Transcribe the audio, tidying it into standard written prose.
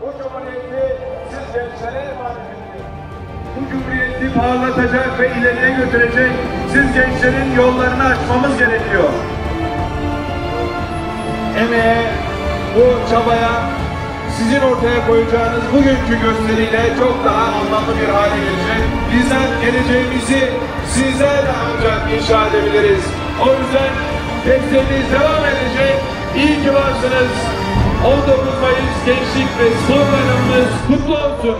bu cumhuriyeti siz gençlere emanet edin. Bu cumhuriyeti parlatacak ve ileriye götürecek siz gençlerin yollarını açmamız gerekiyor. Emeğe, bu çabaya sizin ortaya koyacağınız bugünkü gösteriyle çok daha anlamlı bir hale gelecek. Bizler geleceğimizi sizlerle ancak inşa edebiliriz. O yüzden desteğiniz devam edecek. İyi ki varsınız. 19 Mayıs Gençlik ve Spor Bayramımız kutlu olsun.